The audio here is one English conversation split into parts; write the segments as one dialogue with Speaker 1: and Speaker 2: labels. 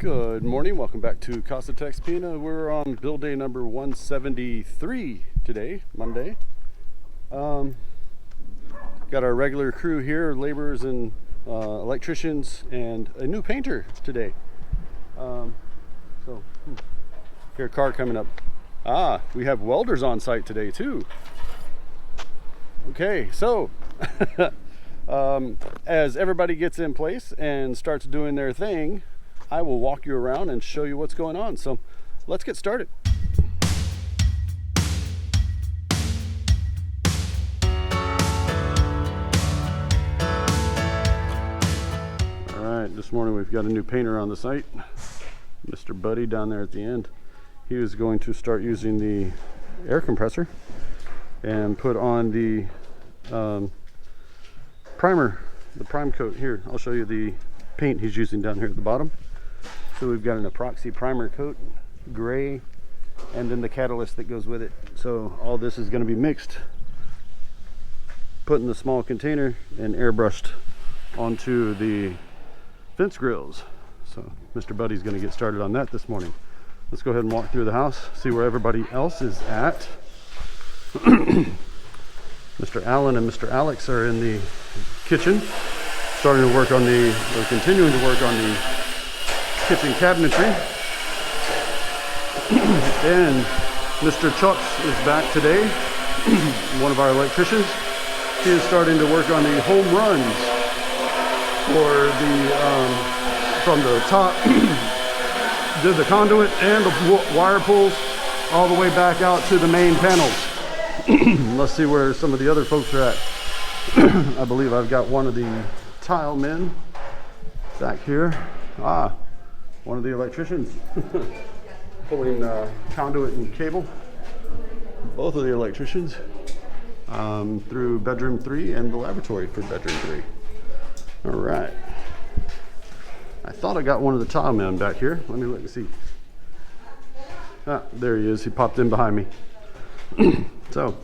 Speaker 1: Good morning, welcome back to casa.texpina. We're on build day number 173 today, Monday. Got our regular crew here, laborers and electricians, and a new painter today. Here, car coming up. We have welders on site today too. Okay, so as everybody gets in place and starts doing their thing, I will walk you around and show you what's going on. So let's get started. All right, this morning we've got a new painter on the site, Mr. Buddy down there at the end. He is going to start using the air compressor and put on the primer, the prime coat. Here, I'll show you the paint he's using down here at the bottom. So we've got an epoxy primer coat, gray, and then the catalyst that goes with it. So all this is going to be mixed, put in the small container, and airbrushed onto the fence grills. So Mr. Buddy's going to get started on that this morning. Let's go ahead and walk through the house, see where everybody else is at. Mr. Allen and Mr. Alex are in the kitchen, starting to work on or continuing to work on the kitchen cabinetry. And Mr. Chucks is back today, one of our electricians. He is starting to work on the home runs for the from the top, did the conduit and the wire pulls all the way back out to the main panels. Let's see where some of the other folks are at. I believe I've got one of the tile men back here. One of the electricians pulling conduit and cable. Both of the electricians through bedroom 3 and the lavatory for bedroom 3. All right. I thought I got one of the tile men back here. Let me look and see. There he is. He popped in behind me. So.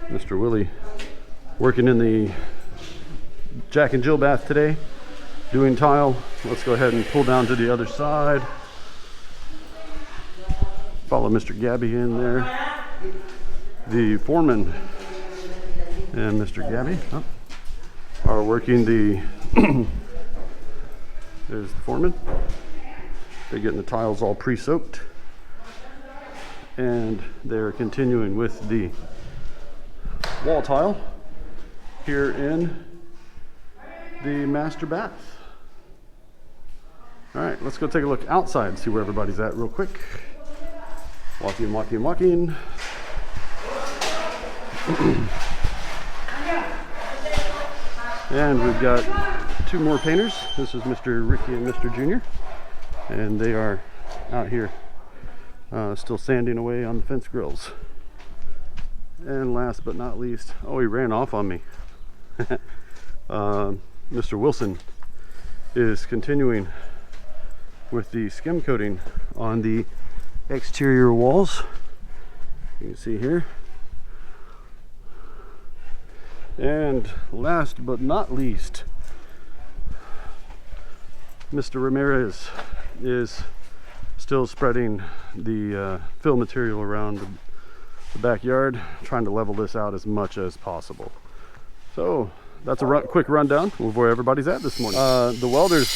Speaker 1: Mr. Willie working in the Jack and Jill bath today, doing tile. Let's go ahead and pull down to the other side. Follow Mr. Gabby in there. The foreman and Mr. Gabby are working the there's the foreman. They're getting the tiles all pre-soaked, and they're continuing with the wall tile here in the master bath. All right, let's go take a look outside, see where everybody's at real quick. Walking. And we've got 2 more painters. This is Mr. Ricky and Mr. Junior, and they are out here still sanding away on the fence grills. And last but not least, he ran off on me. Mr. Wilson is continuing with the skim coating on the exterior walls. You can see here. And last but not least, Mr. Ramirez is still spreading the fill material around the backyard, trying to level this out as much as possible. So that's a quick rundown of where everybody's at this morning. The welders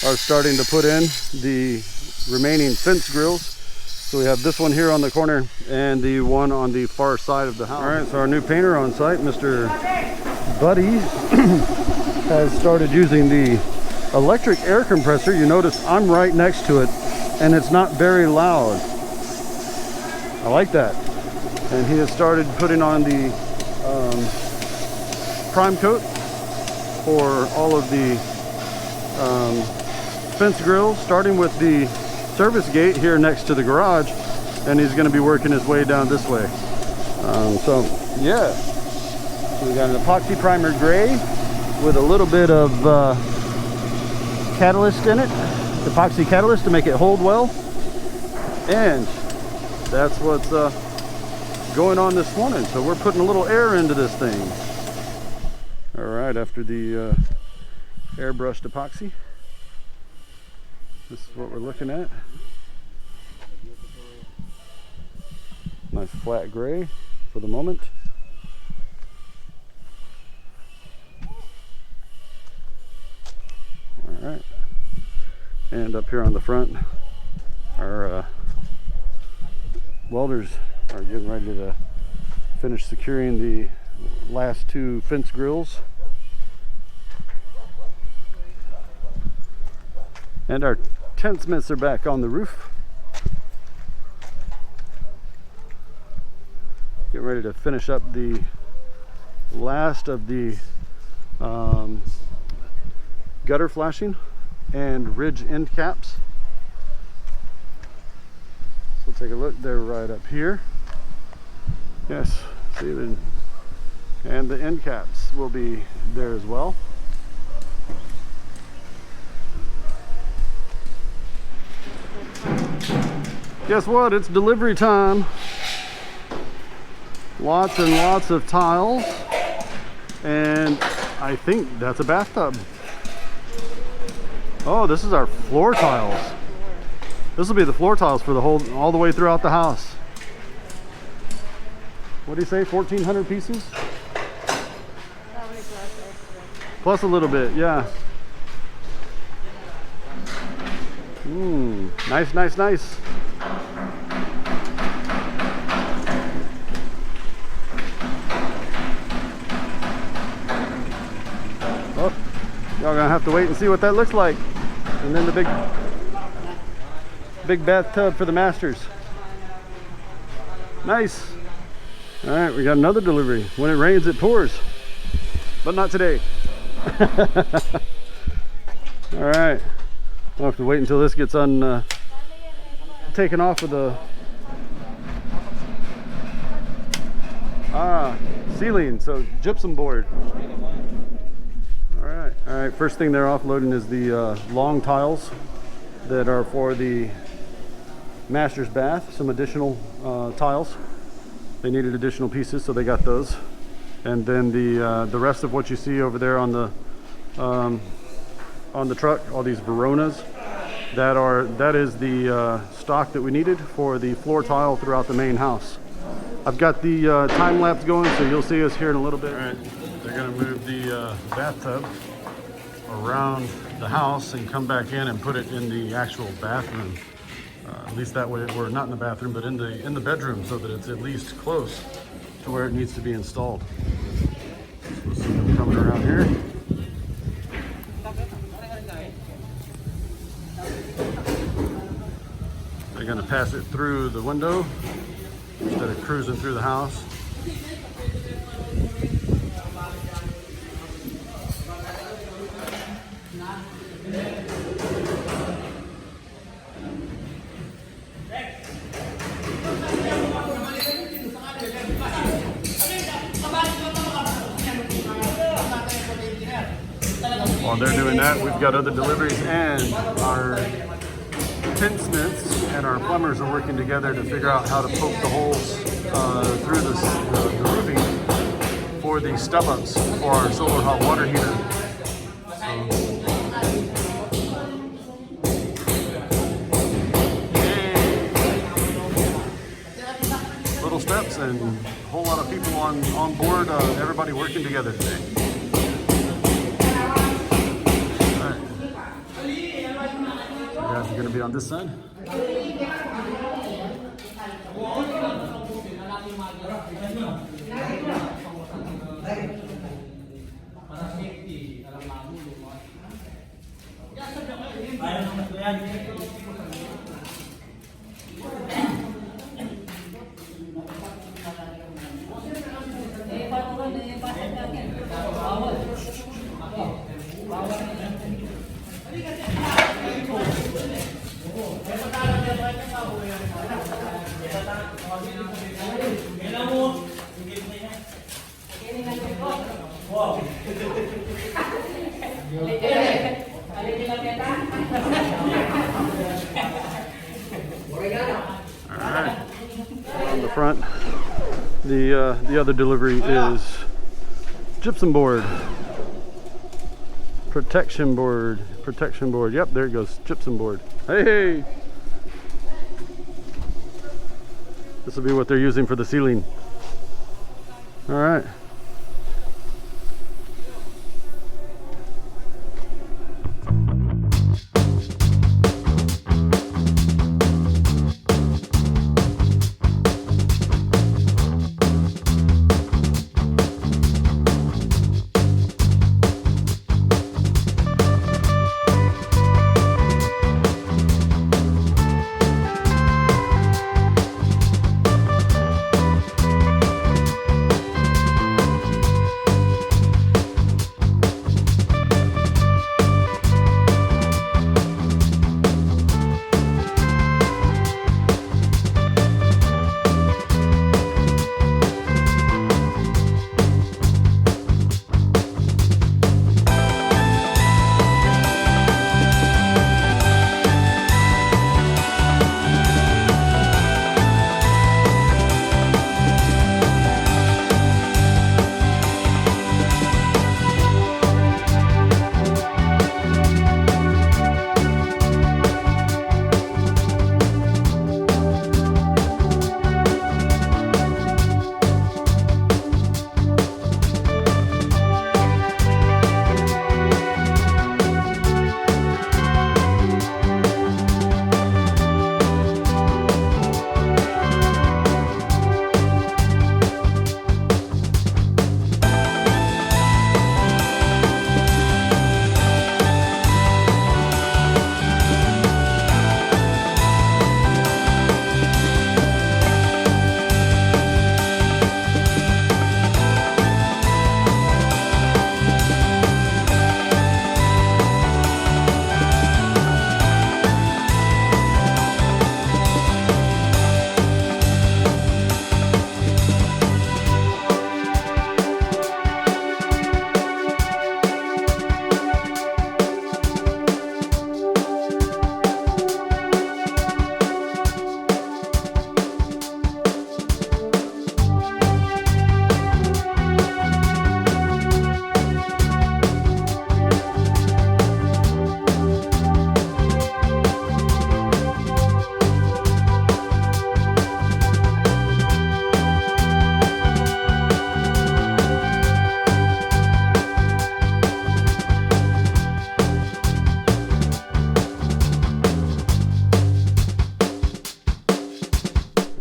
Speaker 1: are starting to put in the remaining fence grills. So we have this one here on the corner and the one on the far side of the house. All right, so our new painter on site, Mr. Buddy, has started using the electric air compressor. You notice I'm right next to it and it's not very loud. I like that. And he has started putting on the prime coat for all of the fence grills, starting with the service gate here next to the garage, and he's going to be working his way down this way. So we got an epoxy primer gray with a little bit of catalyst in it, epoxy catalyst to make it hold well, and that's what's going on this morning, so we're putting a little air into this thing. All right, after the airbrushed epoxy, this is what we're looking at. Nice flat gray for the moment. All right, and up here on the front, our welders are getting ready to finish securing the last two fence grills. And our tentsmiths are back on the roof. Getting ready to finish up the last of the gutter flashing and ridge end caps. So take a look, they're right up here. Yes, see them. And the end caps will be there as well. Guess what? It's delivery time. Lots and lots of tiles. And I think that's a bathtub. Oh, this is our floor tiles. This will be the floor tiles for the whole, all the way throughout the house. What do you say, 1,400 pieces? Plus a little bit, yeah. Nice, nice, nice. Oh, y'all gonna have to wait and see what that looks like. And then the big bathtub for the masters. Nice. All right, we got another delivery. When it rains, it pours, but not today. All right, I'll have to wait until this gets taken off of the ceiling, so gypsum board. All right, first thing they're offloading is the long tiles that are for the master's bath, some additional tiles. They needed additional pieces, so they got those. And then the rest of what you see over there on the truck, all these Veronas, that is the stock that we needed for the floor tile throughout the main house. I've got the time lapse going, so you'll see us here in a little bit. All right, they're gonna move the bathtub around the house and come back in and put it in the actual bathroom. At least that way we're not in the bathroom, but in the bedroom, so that it's at least close to where it needs to be installed. So we'll see them coming around here. They're going to pass it through the window instead of cruising through the house. While they're doing that, we've got other deliveries, and our tinsmiths and our plumbers are working together to figure out how to poke the holes through the roofing for the stub-ups for our solar hot water heater. So, little steps and a whole lot of people on board, everybody working together today. You're going to be on this side? The other delivery is gypsum board, protection board. Yep, there it goes, gypsum board. Hey! This will be what they're using for the ceiling. All right.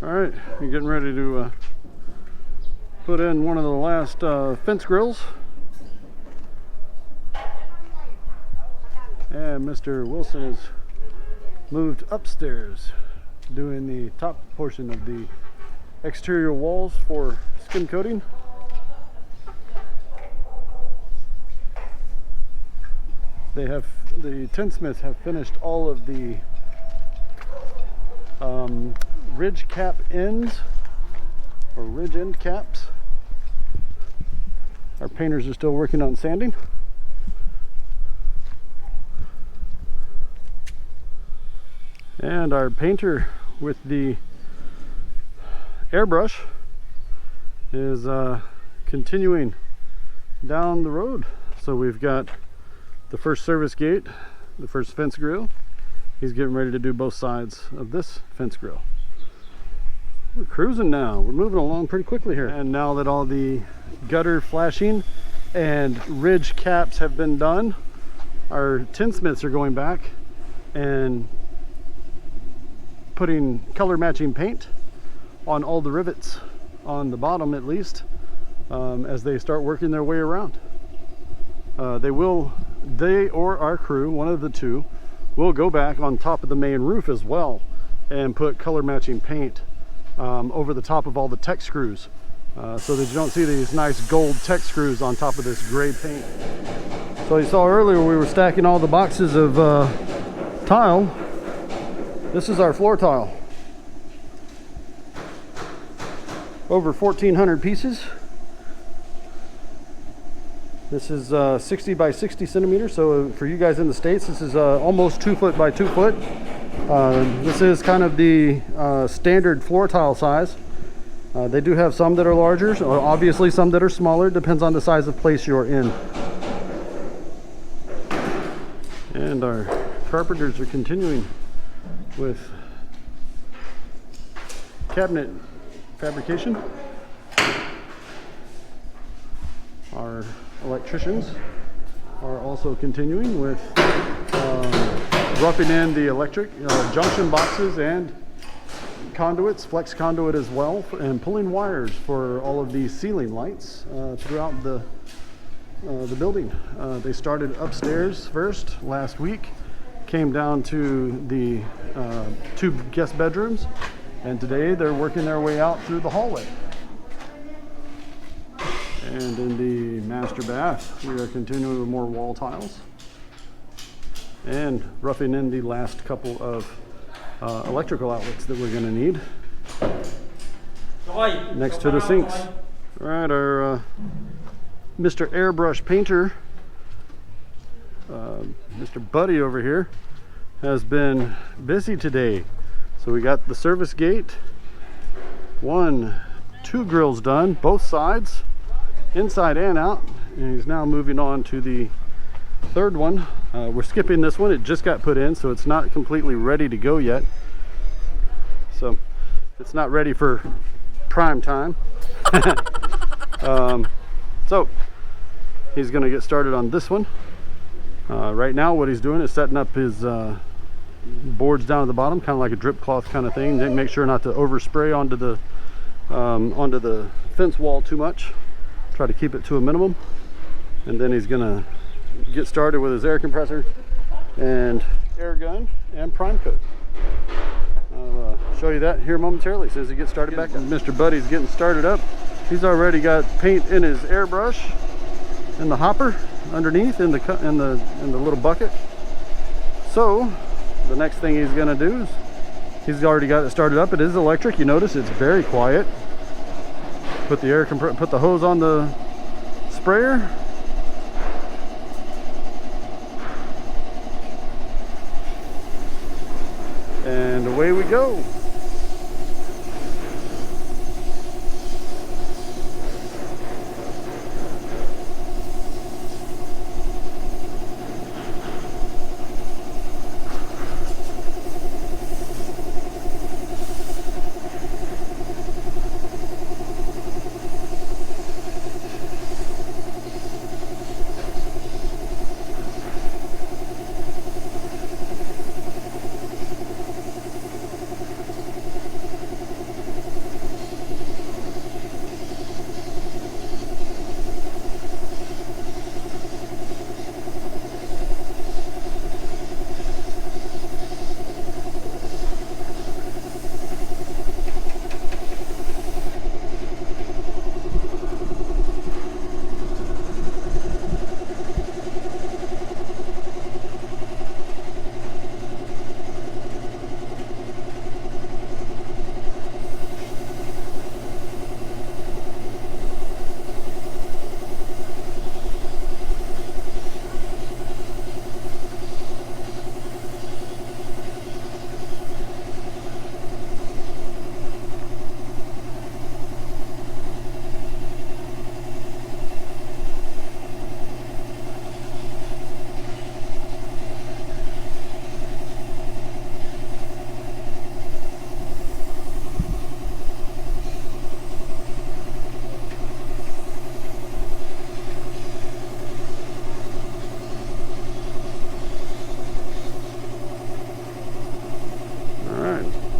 Speaker 1: Alright, you're getting ready to put in one of the last fence grills. And Mr. Wilson has moved upstairs, doing the top portion of the exterior walls for skim coating. The tinsmiths have finished all of the ridge cap ends, or ridge end caps. Our painters are still working on sanding. And our painter with the airbrush is continuing down the road. So we've got the first service gate, the first fence grill. He's getting ready to do both sides of this fence grill. We're cruising now. We're moving along pretty quickly here. And now that all the gutter flashing and ridge caps have been done, our tinsmiths are going back and putting color matching paint on all the rivets on the bottom, at least, as they start working their way around. They or our crew, one of the two, will go back on top of the main roof as well and put color matching paint over the top of all the tech screws, so that you don't see these nice gold tech screws on top of this gray paint. So you saw earlier we were stacking all the boxes of tile. This is our floor tile. Over 1,400 pieces. This is 60 by 60 centimeters, so for you guys in the States, this is almost 2 foot by 2 foot. This is kind of the standard floor tile size. They do have some that are larger, so obviously some that are smaller. Depends on the size of place you're in. And our carpenters are continuing with cabinet fabrication. Our electricians are also continuing with roughing in the electric junction boxes and conduits, flex conduit as well, and pulling wires for all of these ceiling lights throughout the building. They started upstairs first last week, came down to the 2 guest bedrooms, and today they're working their way out through the hallway. And in the master bath, we are continuing with more wall tiles and roughing in the last couple of electrical outlets that we're going to need next to the sinks. All right, our Mr. Airbrush painter, Mr. Buddy over here, has been busy today. So we got the service gate, 2 grills done, both sides, inside and out, and he's now moving on to the 3rd one. We're skipping this one. It just got put in, so it's not completely ready to go yet. So it's not ready for prime time. So he's going to get started on this one. Right now what he's doing is setting up his boards down at the bottom, kind of like a drip cloth kind of thing. Then make sure not to overspray onto the fence wall too much. Try to keep it to a minimum. And then he's going to get started with his air compressor and air gun and prime coat. I'll show you that here momentarily as soon as he gets started back up. Mr. Buddy's getting started up. He's already got paint in his airbrush in the hopper underneath in the little bucket. So the next thing he's going to do is he's already got it started up. It is electric. You notice it's very quiet. Put the hose on the sprayer. And away we go.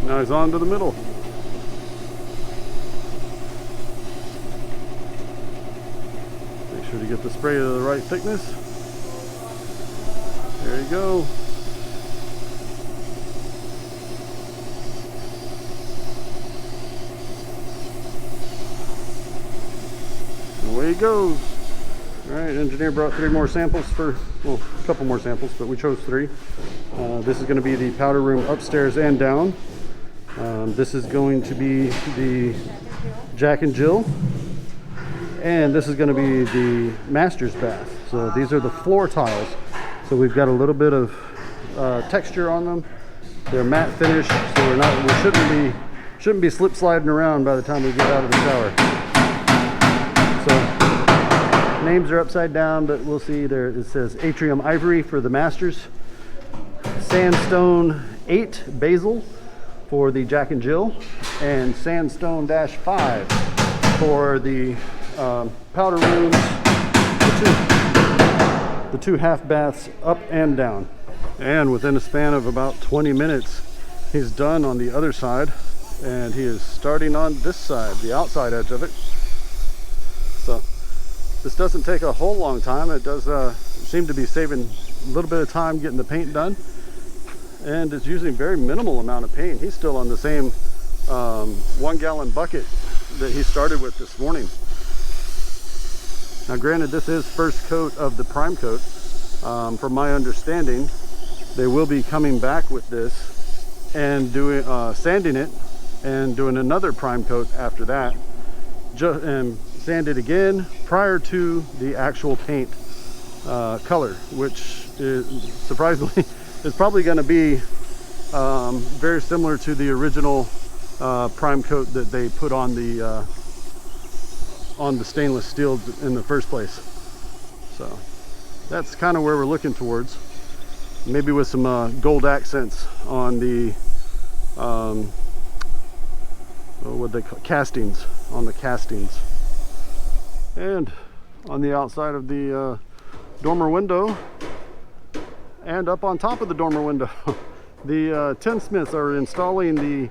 Speaker 1: Now he's on to the middle. Make sure to get the spray to the right thickness. There you go. Away he goes. All right, engineer brought 3 more samples well, a couple more samples, but we chose 3. This is going to be the powder room upstairs and down. This is going to be the Jack and Jill, and this is going to be the master's bath. So these are the floor tiles. So we've got a little bit of texture on them. They're matte finish, so we shouldn't be Shouldn't be slip sliding around by the time we get out of the shower. So names are upside down, but we'll see there. It says Atrium Ivory for the Masters, Sandstone 8 Basil for the Jack and Jill, and Sandstone-5 for the powder rooms, the two half baths up and down. And within a span of about 20 minutes, he's done on the other side, and he is starting on this side, the outside edge of it. So this doesn't take a whole long time. It does seem to be saving a little bit of time getting the paint done, and it's using very minimal amount of paint. He's still on the same 1 gallon bucket that he started with this morning. Now granted, this is first coat of the prime coat. From my understanding, they will be coming back with this and doing sanding it and doing another prime coat after that, and sand it again prior to the actual paint color, which is surprisingly is probably going to be very similar to the original prime coat that they put on the stainless steel in the first place. So that's kind of where we're looking towards, maybe with some gold accents on the what they call castings, on the castings. And on the outside of the dormer window, and up on top of the dormer window, the tinsmiths are installing the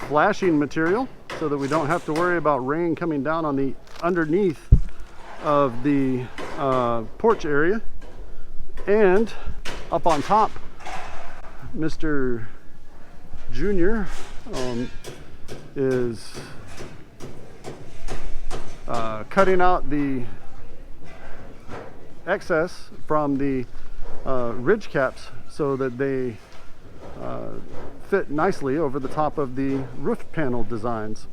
Speaker 1: flashing material so that we don't have to worry about rain coming down on the underneath of the porch area. And up on top, Mr. Junior is cutting out the excess from the ridge caps so that they fit nicely over the top of the roof panel designs.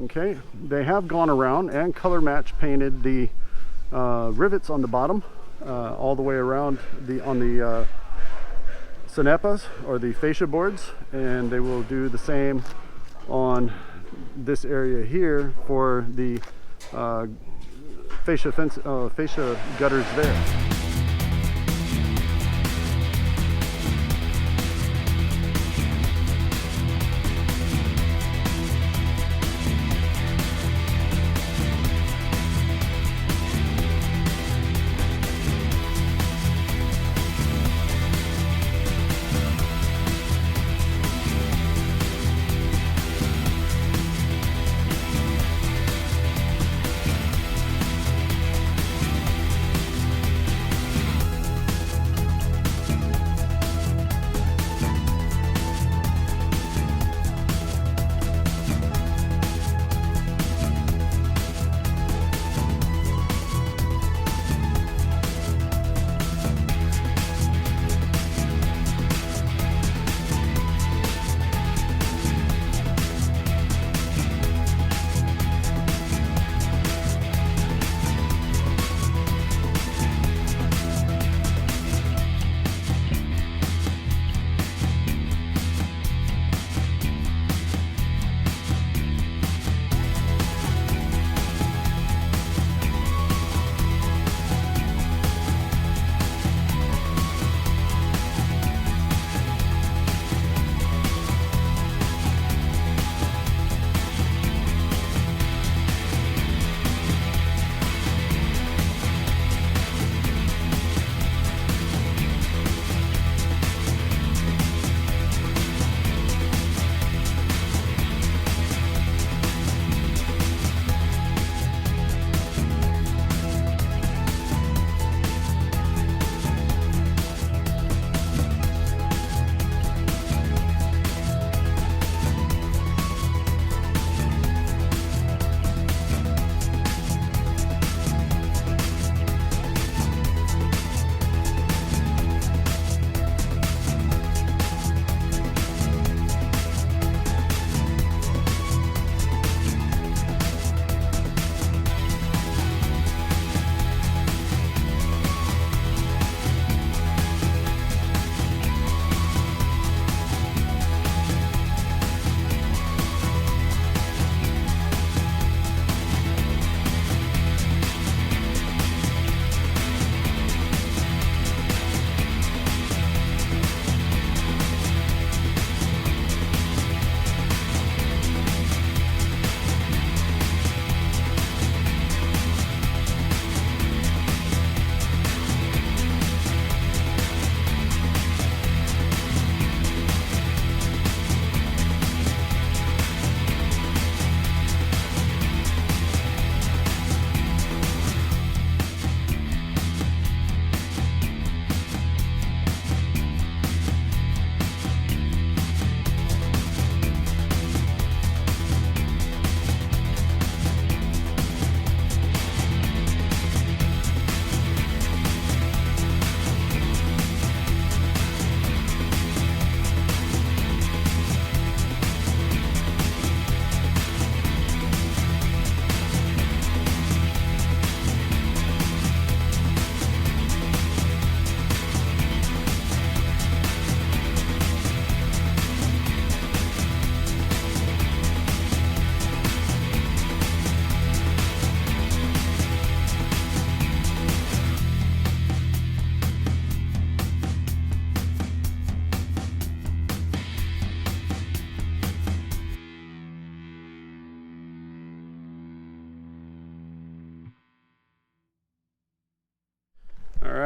Speaker 1: Okay, they have gone around and color match painted the rivets on the bottom all the way around on the Cenepas, or the fascia boards, and they will do the same on this area here for the fascia gutters there.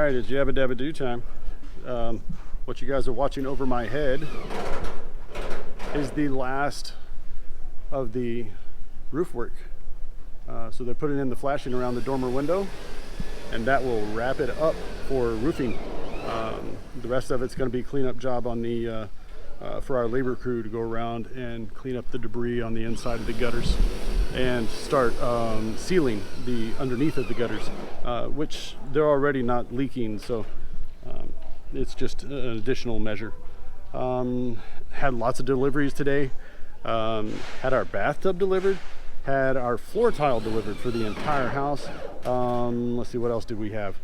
Speaker 1: Alright, it's Yabba Dabba Doo time. What you guys are watching over my head is the last of the roof work. So they're putting in the flashing around the dormer window, and that will wrap it up for roofing. The rest of it's going to be cleanup job on the for our labor crew to go around and clean up the debris on the inside of the gutters and start sealing the underneath of the gutters, which they're already not leaking, so it's just an additional measure. Had lots of deliveries today. Had our bathtub delivered, had our floor tile delivered for the entire house. Let's see, what else did we have?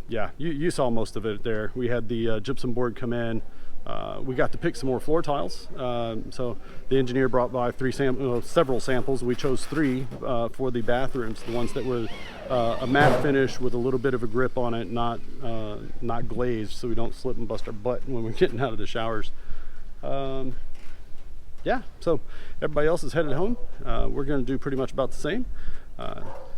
Speaker 1: Yeah, you saw most of it there. We had the gypsum board come in. We got to pick some more floor tiles. So the engineer brought by several samples. We chose 3 for the bathrooms, the ones that were a matte finish with a little bit of a grip on it, not glazed, so we don't slip and bust our butt when we're getting out of the showers. Yeah, so everybody else is headed home. We're going to do pretty much about the same.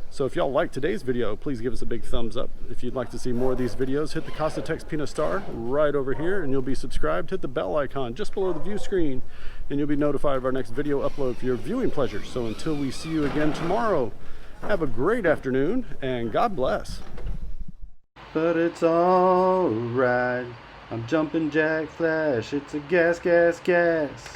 Speaker 1: So if y'all like today's video, please give us a big thumbs up. If you'd like to see more of these videos, hit the casa.texpina star right over here and you'll be subscribed. Hit the bell icon just below the view screen and you'll be notified of our next video upload for your viewing pleasure. So until we see you again tomorrow, have a great afternoon and God bless. But it's all right. I'm jumping jack flash. It's a gas, gas, gas.